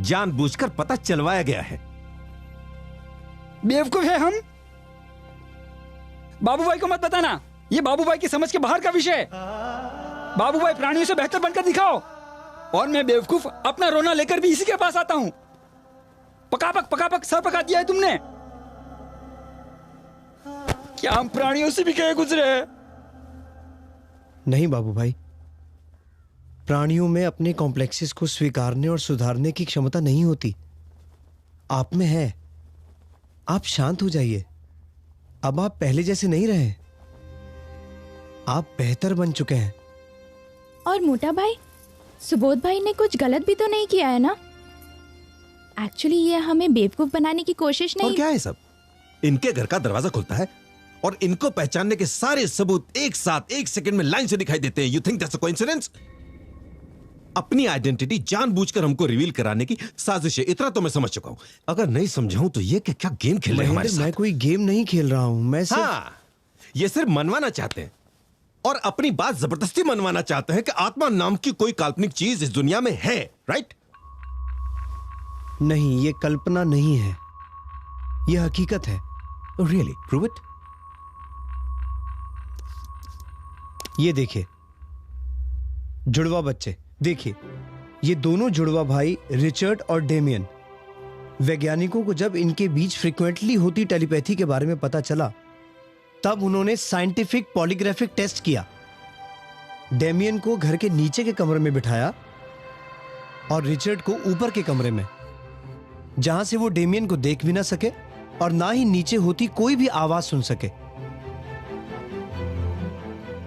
जानबूझकर पता चलवाया गया है। बेवकूफ है हम। बाबूभाई को मत बताना, ये बाबूभाई की समझ के बाहर का विषय है। बाबूभाई प्राणियों से बेहतर बनकर दिखाओ, और मैं बेवकूफ अपना रोना लेकर भी इसी के पास आता हूं। पकापक सर पका दिया है तुमने। क्या हम प्राणियों से भी कहे गुजरे हैं? नहीं बाबू भाई, प्राणियों में अपने कॉम्प्लेक्सेस को स्वीकारने और सुधारने की क्षमता नहीं होती। आप में है। आप शांत हो जाइए। अब आप पहले जैसे नहीं रहे, आप बेहतर बन चुके हैं। और मोटा भाई, सुबोध भाई ने कुछ गलत भी तो नहीं किया है ना? एक्चुअली ये हमें बेवकूफ बनाने की कोशिश नहीं। और क्या है सब? इनके घर का दरवाजा खुलता है और इनको पहचानने के सारे सबूत एक साथ एक सेकंड में लाइन से दिखाई देते हैं। You think that's a coincidence? अपनी आइडेंटिटी जानबूझकर हमको रिवील कराने की साजिश है, इतना तो मैं समझ चुका हूं। अगर नहीं समझाऊं तो ये क्या गेम खेल रहे हैं हमारे साथ? मैं कोई गेम नहीं खेल रहा हूं, मैं सिर्फ... हाँ, ये सिर्फ मनवाना चाहते हैं और अपनी बात जबरदस्ती मनवाना चाहते हैं कि आत्मा नाम की कोई काल्पनिक चीज इस दुनिया में है, राइट? नहीं, ये कल्पना नहीं है, ये हकीकत है। रियली? Prove it. ये देखिए, जुड़वा बच्चे देखिए, ये दोनों जुड़वा भाई रिचर्ड और डेमियन। वैज्ञानिकों को जब इनके बीच फ्रीक्वेंटली होती टेलीपैथी के बारे में पता चला, तब उन्होंने साइंटिफिक पॉलीग्राफिक टेस्ट किया। डेमियन को घर के नीचे के कमरे में बिठाया और रिचर्ड को ऊपर के कमरे में, जहां से वो डेमियन को देख भी ना सके और ना ही नीचे होती कोई भी आवाज सुन सके।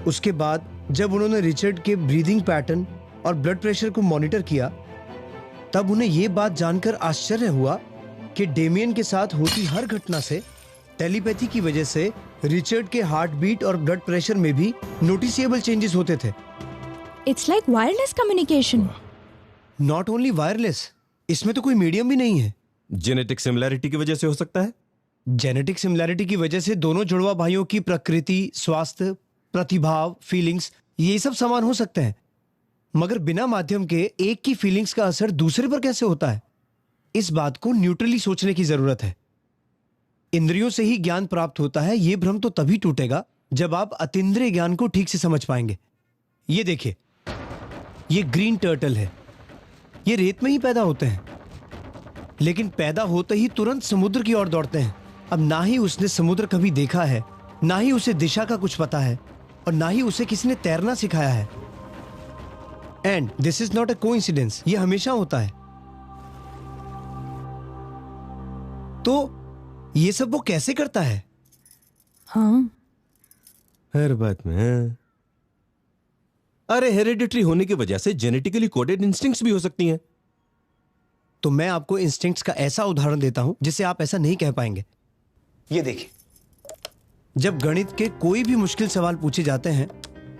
उसके बाद जब उन्होंने रिचर्ड के ब्रीदिंग पैटर्न और ब्लड प्रेशर को मॉनिटर किया, तब उन्हें यह बात जानकर आश्चर्य हुआ कि डेमियन के साथ होती हर घटना से टेलीपैथी की वजह से रिचर्ड के हार्ट बीट और ब्लड प्रेशर में भी नोटिसेबल चेंजेस होते थे। It's like wireless communication. Not only wireless, इसमें तो कोई मीडियम भी नहीं है। जेनेटिक सिमिलैरिटी की वजह से हो सकता है। जेनेटिक सिमिलैरिटी की वजह से दोनों जुड़वा भाइयों की प्रकृति, स्वास्थ्य, प्रतिभाव, फीलिंग्स, ये सब समान हो सकते हैं, मगर बिना माध्यम के एक की फीलिंग्स का असर दूसरे पर कैसे होता है? इस बात को न्यूट्रली सोचने की जरूरत है। इंद्रियों से ही ज्ञान प्राप्त होता है, यह भ्रम तो तभी टूटेगा जब आप अतीन्द्रिय ज्ञान को ठीक से समझ पाएंगे। ये देखिए, ये ग्रीन टर्टल है। ये रेत में ही पैदा होते हैं, लेकिन पैदा होते ही तुरंत समुद्र की ओर दौड़ते हैं। अब ना ही उसने समुद्र कभी देखा है, ना ही उसे दिशा का कुछ पता है, और ना ही उसे किसी ने तैरना सिखाया है। And this is not a coincidence, ये हमेशा होता है। तो ये सब वो कैसे करता है? हाँ, हर बात में। अरे हेरिडिटरी होने की वजह से जेनेटिकली कोडेड इंस्टिंक्ट्स भी हो सकती हैं। तो मैं आपको इंस्टिंक्ट्स का ऐसा उदाहरण देता हूं जिसे आप ऐसा नहीं कह पाएंगे। ये देखिए, जब गणित के कोई भी मुश्किल सवाल पूछे जाते हैं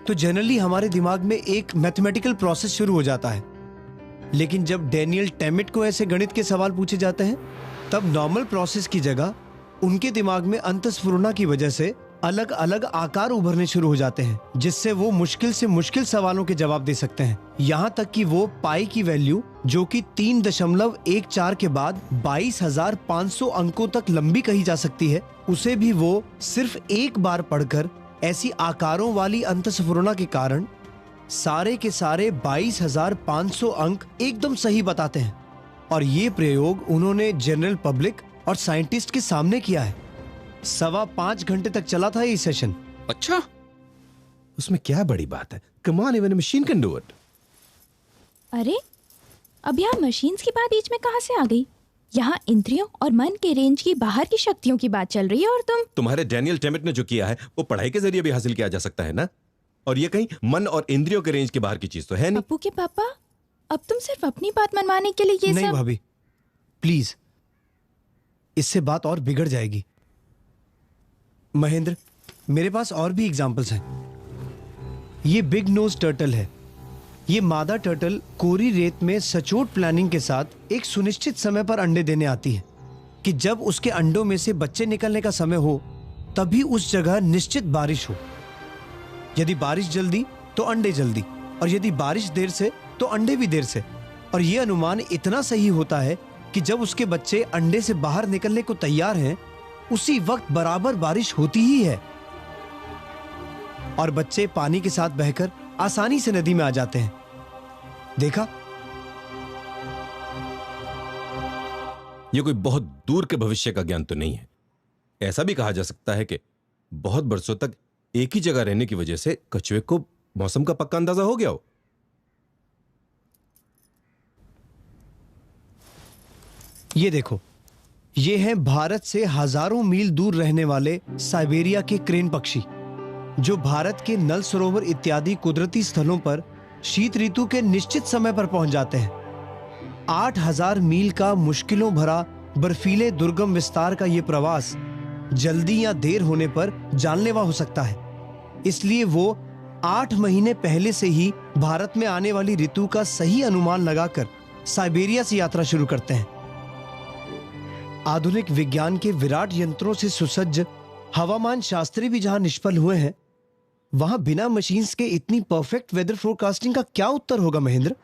तो जनरली हमारे दिमाग में एक मैथमेटिकल प्रोसेस शुरू हो जाता है, लेकिन जब डेनियल टेमिट को ऐसे गणित के सवाल पूछे जाते हैं, तब नॉर्मल प्रोसेस की जगह उनके दिमाग में अंतस्फुरणा की वजह से अलग अलग आकार उभरने शुरू हो जाते हैं, जिससे वो मुश्किल से मुश्किल सवालों के जवाब दे सकते हैं। यहाँ तक कि वो पाई की वैल्यू, जो कि 3.14 के बाद 22,500 अंकों तक लंबी कही जा सकती है, उसे भी वो सिर्फ एक बार पढ़कर ऐसी आकारों वाली अंतस्फुरणा के कारण सारे के सारे 22,500 अंक एकदम सही बताते हैं। और ये प्रयोग उन्होंने जनरल पब्लिक और साइंटिस्ट के सामने किया है। 5.25 घंटे तक चला था ये सेशन। अच्छा, उसमें क्या बड़ी बात है? Come on, even a machine can do it. अरे अब यहाँ मशीन्स की बात बीच में कहाँ से आ गई? यहाँ इंद्रियों और मन के रेंज की बाहर की शक्तियों की बात चल रही है, और तुम्हारे डेनियल टेमिट ने जो किया है वो पढ़ाई के जरिए भी हासिल किया जा सकता है ना? और ये कहीं मन और इंद्रियों के रेंज के बाहर की चीज तो है नहीं। पप्पू के पापा, अब तुम सिर्फ अपनी बात मनवाने के लिए ये नहीं सब... भाभी, प्लीज, इससे बात और बिगड़ जाएगी। महेंद्र, मेरे पास और भी एग्जाम्पल्स हैं। ये बिग नोज टर्टल है। ये मादा टर्टल कोरी रेत में सचोट प्लानिंग के साथ एक सुनिश्चित समय पर अंडे देने आती है कि जब उसके अंडों में से बच्चे निकलने का समय हो, तभी उस जगह निश्चित बारिश हो। यदि बारिश जल्दी तो अंडे जल्दी, और यदि बारिश देर से तो अंडे भी देर से। और ये अनुमान इतना सही होता है कि जब उसके बच्चे अंडे से बाहर निकलने को तैयार हैं, उसी वक्त बराबर बारिश होती ही है और बच्चे पानी के साथ बहकर आसानी से नदी में आ जाते हैं। देखा? यह कोई बहुत दूर के भविष्य का ज्ञान तो नहीं है। ऐसा भी कहा जा सकता है कि बहुत बरसों तक एक ही जगह रहने की वजह से कछुए को मौसम का पक्का अंदाजा हो गया हो। ये देखो, ये हैं भारत से हजारों मील दूर रहने वाले साइबेरिया के क्रेन पक्षी, जो भारत के नल सरोवर इत्यादि कुदरती स्थलों पर शीत ऋतु के निश्चित समय पर पहुंच जाते हैं। 8000 मील का मुश्किलों भरा बर्फीले दुर्गम विस्तार का ये प्रवास जल्दी या देर होने पर जानलेवा हो सकता है। इसलिए वो 8 महीने पहले से ही भारत में आने वाली ऋतु का सही अनुमान लगाकर साइबेरिया से यात्रा शुरू करते हैं। आधुनिक विज्ञान के विराट यंत्रों से सुसज्ज हवामान शास्त्री भी जहां निष्फल हुए हैं, वहां बिना मशीन्स के इतनी परफेक्ट वेदर फोरकास्टिंग का क्या उत्तर होगा महेंद्र?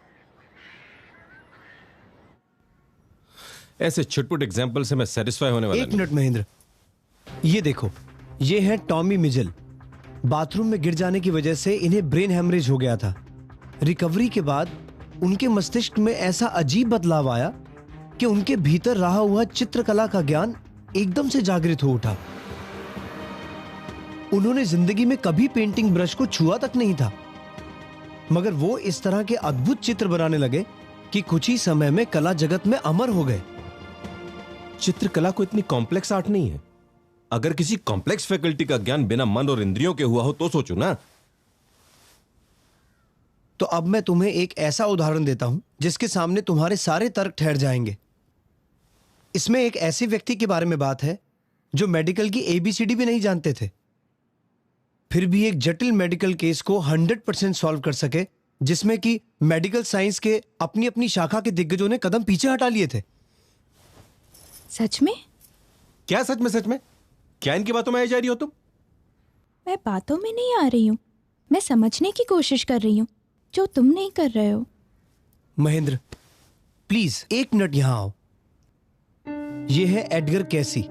ऐसे छुटपुट एग्जाम्पल से मैं सेटिस्फाई होने वाला एक मिनट महेंद्र, ये देखो, ये है टॉमी मिजेल। बाथरूम में गिर जाने की वजह से इन्हें ब्रेन हेमरेज हो गया था। रिकवरी के बाद उनके मस्तिष्क में ऐसा अजीब बदलाव आया कि उनके भीतर रहा हुआ चित्रकला का ज्ञान एकदम से जागृत हो उठा। उन्होंने जिंदगी में कभी पेंटिंग ब्रश को छुआ तक नहीं था, मगर वो इस तरह के अद्भुत चित्र बनाने लगे कि कुछ ही समय में कला जगत में अमर हो गए। चित्रकला को इतनी कॉम्प्लेक्स आर्ट नहीं है। अगर किसी कॉम्प्लेक्स फैकल्टी का ज्ञान बिना मन और इंद्रियों के हुआ हो तो सोचो ना। तो अब मैं तुम्हें एक ऐसा उदाहरण देता हूं जिसके सामने तुम्हारे सारे तर्क ठहर जाएंगे। इसमें एक ऐसे व्यक्ति के बारे में बात है जो मेडिकल की ABCD भी नहीं जानते थे, फिर भी एक जटिल मेडिकल केस को 100% सॉल्व कर सके, जिसमें कि मेडिकल साइंस के अपनी अपनी शाखा के दिग्गजों ने कदम पीछे हटा लिए थे। सच में? क्या सच में? सच में क्या इनकी बातों में आई जा रही हो तुम? मैं बातों में नहीं आ रही हूँ, मैं समझने की कोशिश कर रही हूँ जो तुम नहीं कर रहे हो। महेंद्र, प्लीज 1 मिनट यहां आओ। यह है एडगर कैसी।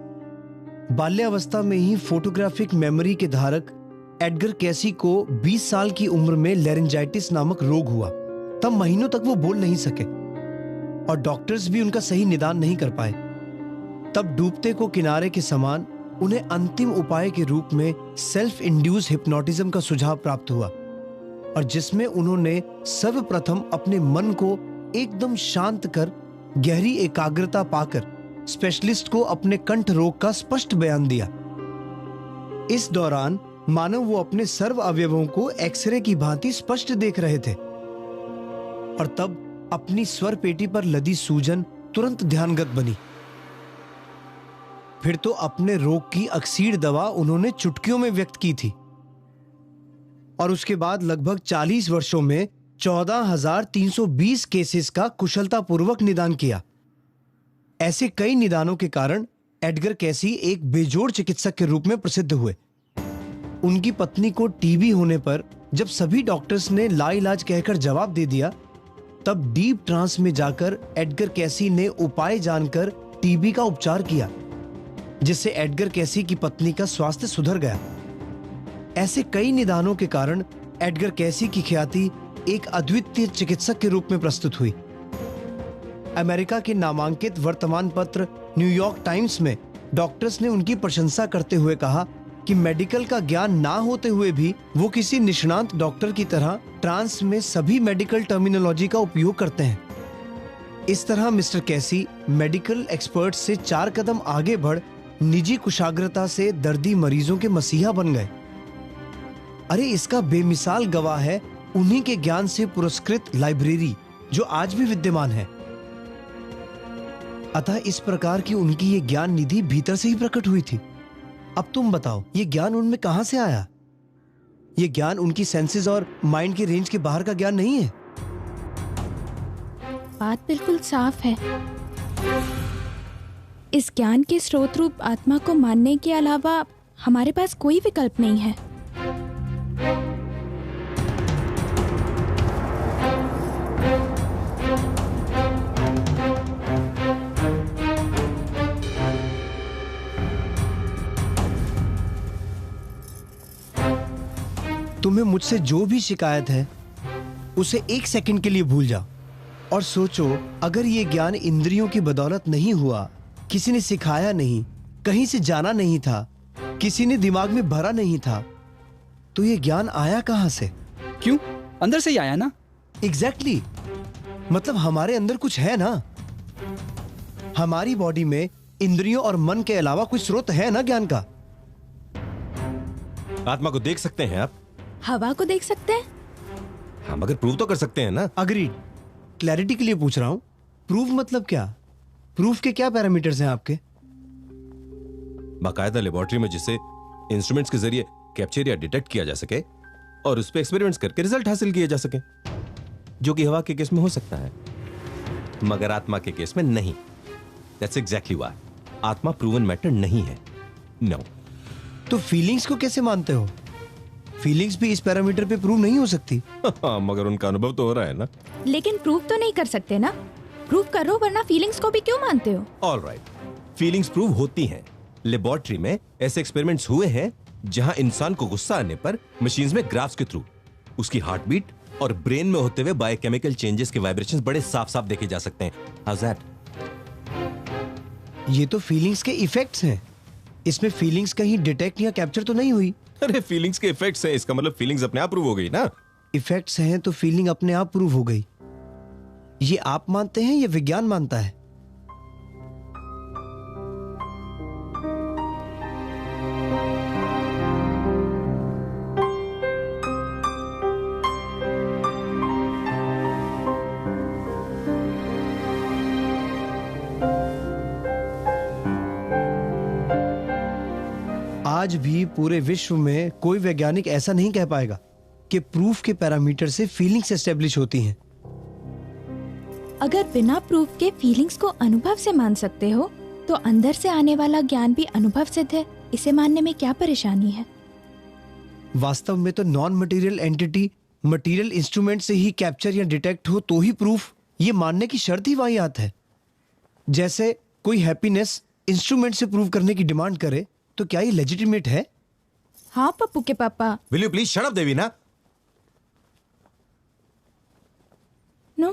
बाल्यावस्था में ही फोटोग्राफिक मेमोरी के धारक एडगर कैसी को 20 साल की उम्र में लेरिंजाइटिस नामक रोग हुआ। तब महीनों तक वो बोल नहीं सके और डॉक्टर्स भी उनका सही निदान नहीं कर पाए। तब डूबते को किनारे के समान उन्हें अंतिम उपाय के रूप में सेल्फ इंड्यूस हिप्नोटिज्म का सुझाव प्राप्त हुआ, और जिसमें उन्होंने सर्वप्रथम अपने मन को एकदम शांत कर गहरी एकाग्रता पाकर स्पेशलिस्ट को अपने कंठ रोग का स्पष्ट बयान दिया। इस दौरान मानो वो अपने सर्व अवयवों को एक्सरे की भांति स्पष्ट देख रहे थे, और तब अपनी स्वर पेटी पर लदी सूजन तुरंत ध्यानगत बनी। फिर तो अपने रोग की अक्सीर दवा उन्होंने चुटकियों में व्यक्त की थी, और उसके बाद लगभग 40 वर्षों में 14,320 केसेस का कुशलतापूर्वक निदान किया। ऐसे कई निदानों के कारण एडगर कैसी एक बेजोड़ चिकित्सक के रूप में प्रसिद्ध हुए। उनकी पत्नी को टीबी होने पर जब सभी डॉक्टर्स ने लाइलाज कहकर जवाब दे दिया, तब डीप ट्रांस में जाकर एडगर कैसी ने उपाय जानकर टीबी का उपचार किया, जिससे एडगर कैसी की पत्नी का स्वास्थ्य सुधर गया। ऐसे कई निदानों के कारण एडगर कैसी की ख्याति एक अद्वितीय चिकित्सक के रूप में प्रस्तुत हुई। अमेरिका के नामांकित वर्तमान पत्र न्यूयॉर्क टाइम्स में डॉक्टर्स ने उनकी प्रशंसा करते हुए कहा कि मेडिकल का ज्ञान ना होते हुए भी वो किसी निष्णात डॉक्टर की तरह ट्रांस में सभी मेडिकल टर्मिनोलॉजी का उपयोग करते हैं। इस तरह मिस्टर कैसी मेडिकल एक्सपर्ट से 4 कदम आगे बढ़ निजी कुशाग्रता से दर्दी मरीजों के मसीहा बन गए। अरे इसका बेमिसाल गवाह है उन्हीं के ज्ञान से पुरस्कृत लाइब्रेरी, जो आज भी विद्यमान है। अतः इस प्रकार की उनकी ये ज्ञान निधि भीतर से ही प्रकट हुई थी। अब तुम बताओ, ये ज्ञान उनमें कहां से आया? ये ज्ञान उनकी सेंसेस और माइंड के रेंज के बाहर का ज्ञान नहीं है। बात बिल्कुल साफ है। इस ज्ञान के स्रोत रूप आत्मा को मानने के अलावा हमारे पास कोई विकल्प नहीं है। तुम्हें मुझसे जो भी शिकायत है उसे 1 सेकंड के लिए भूल जाओ और सोचो, अगर ये ज्ञान इंद्रियों की बदौलत नहीं हुआ, किसी ने सिखाया नहीं, कहीं से जाना नहीं था, किसी ने दिमाग में भरा नहीं था, तो ये ज्ञान आया कहां से? क्यों? अंदर से ही आया ना। एग्जैक्टली मतलब हमारे अंदर कुछ है ना। हमारी बॉडी में इंद्रियों और मन के अलावा कुछ स्रोत है ना ज्ञान का। आत्मा को देख सकते हैं आप? हवा को देख सकते हैं? हाँ, मगर प्रूव तो कर सकते हैं ना। अग्रीड। क्लैरिटी के लिए पूछ रहा हूं, प्रूफ मतलब क्या? प्रूफ के क्या पैरामीटर्स हैं आपके? बाकायदा लेबोरेटरी में जिसे इंस्ट्रूमेंट्स के जरिए कैप्चर या डिटेक्ट किया जा सके और उस पर एक्सपेरिमेंट्स करके रिजल्ट हासिल किए जा सके, जो कि हवा के केस में हो सकता है मगर आत्मा के केस में नहीं। दैट्स एग्जैक्टली व्हाई आत्मा प्रूवन मैटर नहीं है। नो। तो फीलिंग्स को कैसे मानते हो? फीलिंग्स भी इस पैरामीटर पे प्रूव नहीं हो सकती। मगर उनका अनुभव तो हो रहा है ना। लेकिन प्रूव तो नहीं कर सकते ना। प्रूव करो, वरना फीलिंग्स को भी क्यों मानते हो? ऑलराइट, फीलिंग्स प्रूव होती हैं। लेबोरेटरी में ऐसे एक्सपेरिमेंट्स हुए हैं जहां इंसान को गुस्सा आने पर मशीन्स में ग्राफ्स के थ्रू उसकी हार्ट बीट और ब्रेन में होते हुए बायोकेमिकल चेंजेस के वाइब्रेशंस बड़े साफ साफ देखे जा सकते हैं। House that? ये तो फीलिंग्स के इफेक्ट्स हैं। इसमें फीलिंग्स कहीं डिटेक्ट या कैप्चर तो नहीं हुई। अरे फीलिंग्स के इफेक्ट्स हैं, इसका मतलब फीलिंग्स अपने आप प्रूव हो गई ना। इफेक्ट्स हैं तो फीलिंग अपने आप प्रूव हो गई। ये आप मानते हैं या विज्ञान मानता है? आज भी पूरे विश्व में कोई वैज्ञानिक ऐसा नहीं कह पाएगा कि प्रूफ के पैरामीटर से फीलिंग्स एस्टेब्लिश होती हैं। अगर बिना प्रूफ के फीलिंग्स को अनुभव से मान सकते हो, तो अंदर से आने वाला ज्ञान भी अनुभव सिद्ध है। इसे मानने में क्या परेशानी है? वास्तव में तो non material entity material instrument से ही कैप्चर या डिटेक्ट हो तो ही प्रूफ, ये मानने की शर्त ही वाहियात है। जैसे कोई हैप्पीनेस इंस्ट्रूमेंट से प्रूव करने की डिमांड करे तो क्या ये लेजिटिमेट है? हाँ पप्पू के पापा। Will you please shut up Devi ना? No,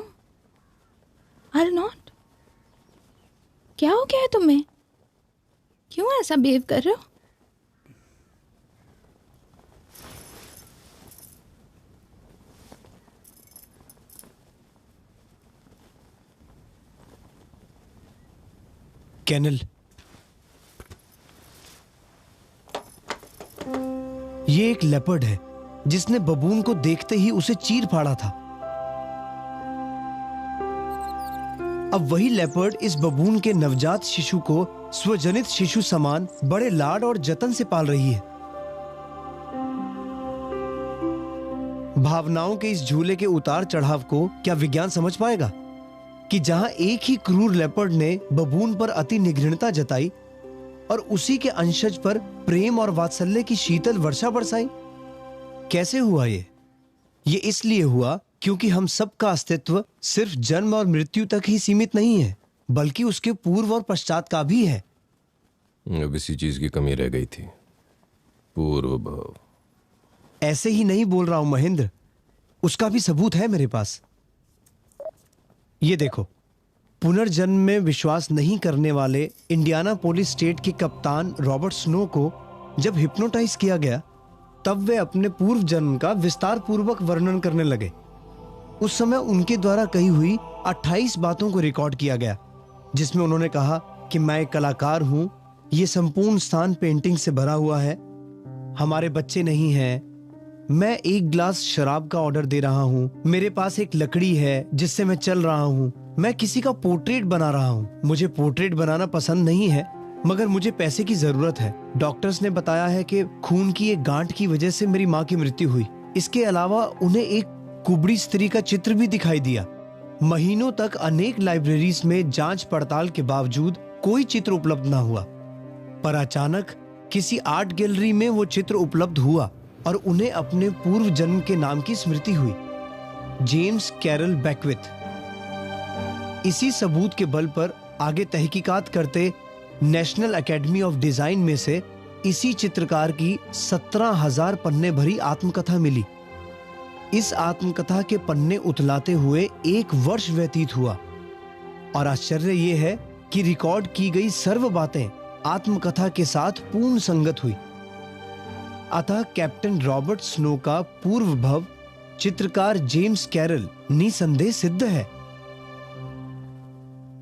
I not. क्या हो गया है तुम्हें? क्यों ऐसा बिहेव कर रहे हो? कैनल, ये एक लेपर्ड है जिसने बबून को देखते ही उसे चीर फाड़ा था। अब वही लेपर्ड इस बबून के नवजात शिशु को स्वजनित शिशु समान बड़े लाड और जतन से पाल रही है। भावनाओं के इस झूले के उतार चढ़ाव को क्या विज्ञान समझ पाएगा कि जहां एक ही क्रूर लेपर्ड ने बबून पर अति निघृणता जताई और उसी के अंशज पर प्रेम और वात्सल्य की शीतल वर्षा बरसाई? कैसे हुआ ये? ये इसलिए हुआ क्योंकि हम सबका अस्तित्व सिर्फ जन्म और मृत्यु तक ही सीमित नहीं है, बल्कि उसके पूर्व और पश्चात का भी है। अब इसी चीज की कमी रह गई थी, पूर्व भाव। ऐसे ही नहीं बोल रहा हूं महेंद्र, उसका भी सबूत है मेरे पास। ये देखो, पुनर्जन्म में विश्वास नहीं करने वाले इंडियाना पोलिस स्टेट के कप्तान रॉबर्ट स्नो को जब हिप्नोटाइज किया गया, तब वे अपने पूर्व जन्म का विस्तार पूर्वक वर्णन करने लगे। उस समय उनके द्वारा कही हुई 28 बातों को रिकॉर्ड किया गया, जिसमें उन्होंने कहा कि मैं एक कलाकार हूं, ये संपूर्ण स्थान पेंटिंग से भरा हुआ है, हमारे बच्चे नहीं हैं, मैं एक ग्लास शराब का ऑर्डर दे रहा हूं, मेरे पास एक लकड़ी है जिससे मैं चल रहा हूं, मैं किसी का पोर्ट्रेट बना रहा हूं, मुझे पोर्ट्रेट बनाना पसंद नहीं है मगर मुझे पैसे की जरूरत है, डॉक्टर्स ने बताया है कि खून की एक गांठ की वजह से मेरी माँ की मृत्यु हुई। इसके अलावा उन्हें एक कुबड़ी स्त्री का चित्र भी दिखाई दिया। महीनों तक अनेक लाइब्रेरीज में जांच पड़ताल के बावजूद कोई चित्र उपलब्ध न हुआ, पर अचानक किसी आर्ट गैलरी में वो चित्र उपलब्ध हुआ और उन्हें अपने पूर्व जन्म के नाम की स्मृति हुई, जेम्स कैरल बैकविथ। इसी सबूत के बल पर आगे तहकीकात करते नेशनल एकेडमी ऑफ डिजाइन में से इसी चित्रकार की 17,000 पन्ने भरी आत्मकथा मिली। इस आत्मकथा के पन्ने उथलाते हुए 1 वर्ष व्यतीत हुआ और आश्चर्य यह है कि रिकॉर्ड की गई सर्व बातें आत्मकथा के साथ पूर्ण संगत हुई। अतः कैप्टन रॉबर्ट स्नो का पूर्व भव चित्रकार जेम्स कैरल निसंदेह सिद्ध है।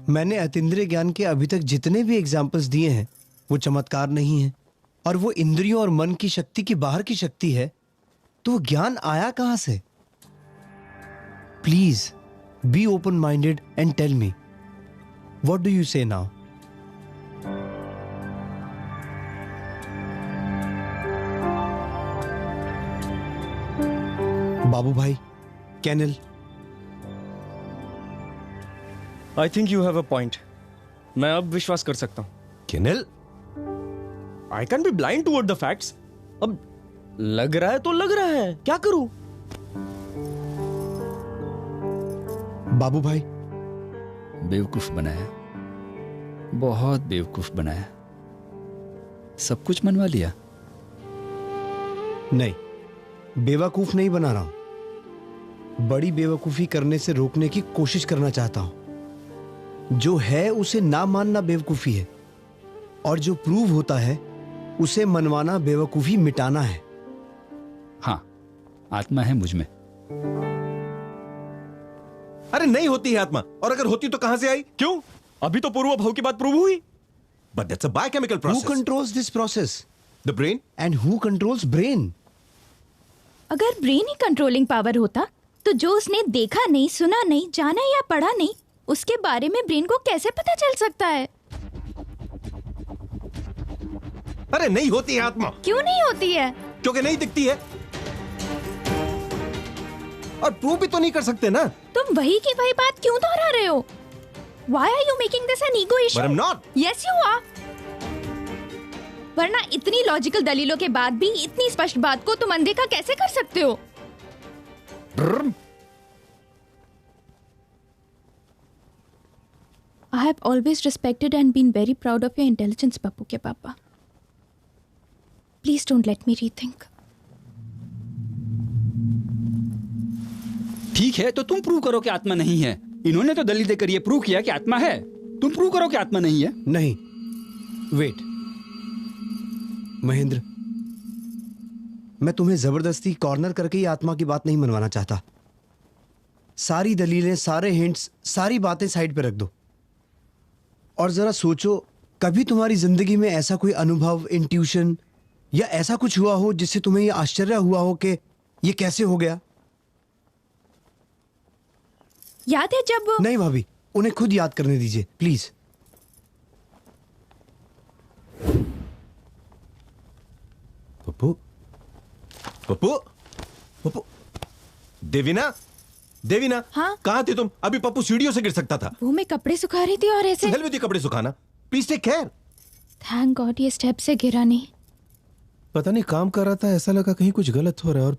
मैंने अतीन्द्रिय ज्ञान के अभी तक जितने भी एग्जाम्पल्स दिए हैं वो चमत्कार नहीं है और वो इंद्रियों और मन की शक्ति की बाहर की शक्ति है, तो वो ज्ञान आया कहां से? Please be open minded and tell me, what do you say now? बाबू भाई, कैनल, I think you have a point. मैं अब विश्वास कर सकता हूं। केनेल, I can be blind toward the facts. अब लग रहा है तो लग रहा है, क्या करूं? बाबू भाई, बेवकूफ बनाया, बहुत बेवकूफ बनाया, सब कुछ मनवा लिया। नहीं, बेवकूफ नहीं बना रहा हूं, बड़ी बेवकूफी करने से रोकने की कोशिश करना चाहता हूं। जो है उसे ना मानना बेवकूफी है और जो प्रूव होता है उसे मनवाना बेवकूफी मिटाना है। हाँ, आत्मा है मुझ में। अरे नहीं होती है आत्मा, और अगर होती तो कहां से आई? क्यों? अभी तो पूर्व भाव की बात प्रूव हुई। But that's a biochemical Who process. controls this process? The brain. And who controls brain? अगर ब्रेन ही कंट्रोलिंग पावर होता तो जो उसने देखा नहीं, सुना नहीं, जाना या पढ़ा नहीं, उसके बारे में ब्रेन को कैसे पता चल सकता है? अरे नहीं होती है आत्मा। क्यों नहीं होती है? क्योंकि नहीं दिखती है और प्रूव भी तो नहीं कर सकते ना। तुम वही की वही बात क्यों दोहरा रहे हो? Why are you making this an ego issue? But I'm not. Yes, you are. वरना इतनी लॉजिकल दलीलों के बाद भी इतनी स्पष्ट बात को तुम अनदेखा कैसे कर सकते हो? I have always respected and been very proud of your intelligence, Pappu के पापा. Please don't let me rethink. ठीक है, तो तुम प्रूव करो कि आत्मा नहीं है। इन्होंने तो दलील देकर ये प्रूव किया कि आत्मा है। तुम प्रूव करो कि आत्मा नहीं है। नहीं, वेट महेंद्र, मैं तुम्हें जबरदस्ती कॉर्नर करके ही आत्मा की बात नहीं मनवाना चाहता। सारी दलीलें, सारे हिंट्स, सारी बातें साइड पे रख दो और जरा सोचो, कभी तुम्हारी जिंदगी में ऐसा कोई अनुभव, इंट्यूशन या ऐसा कुछ हुआ हो जिससे तुम्हें ये आश्चर्य हुआ हो कि ये कैसे हो गया? याद है जब नहीं भाभी, उन्हें खुद याद करने दीजिए प्लीज। पप्पू, पप्पू, पप्पू, देवीना, देवीना, हाँ? कहाँ थे तुम? अभी पप्पू सीढ़ियों से गिर सकता था। वो मैं कपड़े सुखा रही थी और ऐसे। हेल विद कपड़े सुखाना, please take care. Thank God ये स्टेप से गिरा नहीं। पता नहीं काम कर रहा था, ऐसा लगा कहीं कुछ गलत हो रहा है और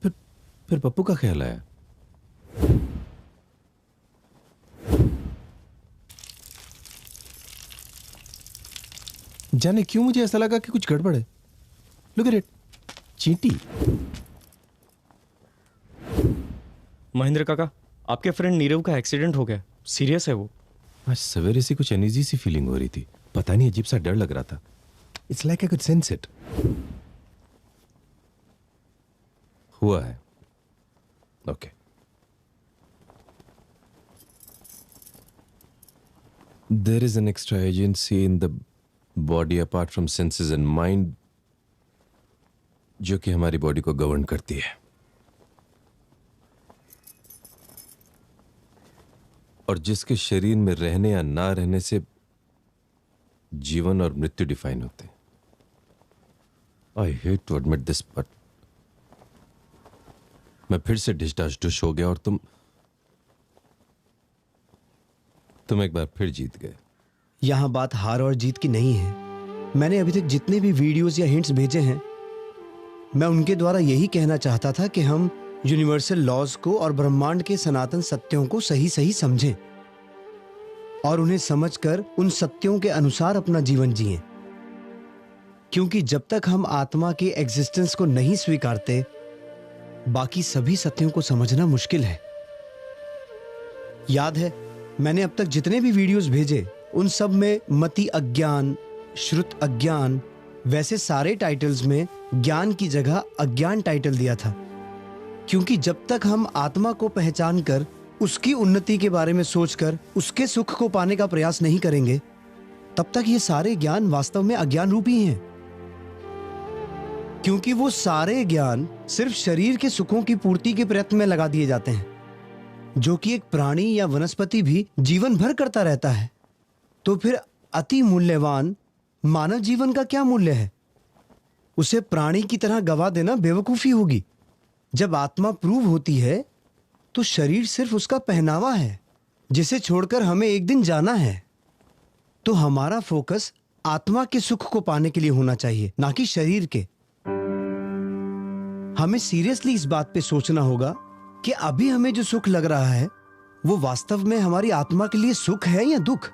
फिर पप्पू का ख्याल आया। जाने क्यों मुझे ऐसा लगा कि कुछ गड़बड़ है। लुक एट इट, चींटी। महेंद्र काका, आपके फ्रेंड नीरव का एक्सीडेंट हो गया, सीरियस है वो। आज सवेरे से कुछ अनईजी सी फीलिंग हो रही थी, पता नहीं अजीब सा डर लग रहा था। It's like I could sense it. हुआ है, okay. There is an extra agency in the body apart from senses and mind जो कि हमारी बॉडी को गवर्न करती है और जिसके शरीर में रहने या ना रहने से जीवन और मृत्यु डिफाइन होते हैं। I hate to admit this but मैं फिर से डिश डुश हो गया और तुम एक बार फिर जीत गए। यहां बात हार और जीत की नहीं है। मैंने अभी तक जितने भी वीडियोस या हिंट्स भेजे हैं, मैं उनके द्वारा यही कहना चाहता था कि हम यूनिवर्सल लॉज को और ब्रह्मांड के सनातन सत्यों को सही सही समझें और उन्हें समझकर उन सत्यों के अनुसार अपना जीवन जिएं। क्योंकि जब तक हम आत्मा के एग्जिस्टेंस को नहीं स्वीकारते, बाकी सभी सत्यों को समझना मुश्किल है। याद है, मैंने अब तक जितने भी वीडियोस भेजे उन सब में मति अज्ञान, श्रुत अज्ञान, वैसे सारे टाइटल्स में ज्ञान की जगह अज्ञान टाइटल दिया था। क्योंकि जब तक हम आत्मा को पहचान कर, उसकी उन्नति के बारे में सोचकर उसके सुख को पाने का प्रयास नहीं करेंगे, तब तक ये सारे ज्ञान वास्तव में अज्ञान रूपी हैं। क्योंकि वो सारे ज्ञान सिर्फ शरीर के सुखों की पूर्ति के प्रयत्न में लगा दिए जाते हैं, जो कि एक प्राणी या वनस्पति भी जीवन भर करता रहता है। तो फिर अति मूल्यवान मानव जीवन का क्या मूल्य है? उसे प्राणी की तरह गवा देना बेवकूफी होगी। जब आत्मा प्रूव होती है तो शरीर सिर्फ उसका पहनावा है, जिसे छोड़कर हमें एक दिन जाना है। तो हमारा फोकस आत्मा के सुख को पाने के लिए होना चाहिए, ना कि शरीर के। हमें सीरियसली इस बात पे सोचना होगा कि अभी हमें जो सुख लग रहा है वो वास्तव में हमारी आत्मा के लिए सुख है या दुख।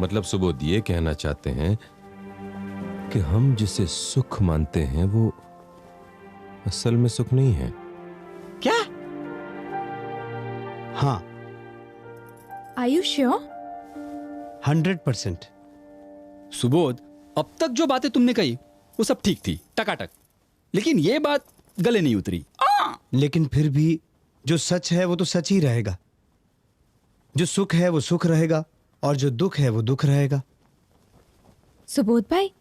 मतलब सुबोध ये कहना चाहते हैं कि हम जिसे सुख मानते हैं वो असल में सुख नहीं है। क्या? हाँ, Are you sure? 100%। सुबोध, अब तक जो बातें तुमने कही वो सब ठीक थी, टकाटक, लेकिन ये बात गले नहीं उतरी। लेकिन फिर भी जो सच है वो तो सच ही रहेगा। जो सुख है वो सुख रहेगा और जो दुख है वो दुख रहेगा। सुबोध भाई,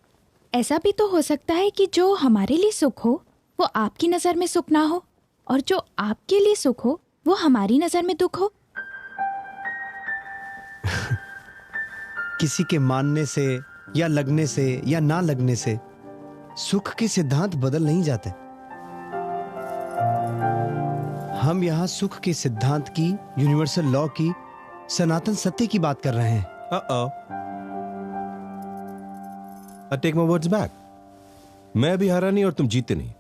ऐसा भी तो हो सकता है कि जो हमारे लिए सुख हो वो आपकी नजर में सुख ना हो, और जो आपके लिए सुख हो वो हमारी नजर में दुख हो। किसी के मानने से या लगने से या ना लगने से सुख के सिद्धांत बदल नहीं जाते। हम यहां सुख के सिद्धांत की, यूनिवर्सल लॉ की, सनातन सत्य की बात कर रहे हैं। I take my words back। मैं अभी हारा नहीं और तुम जीते नहीं।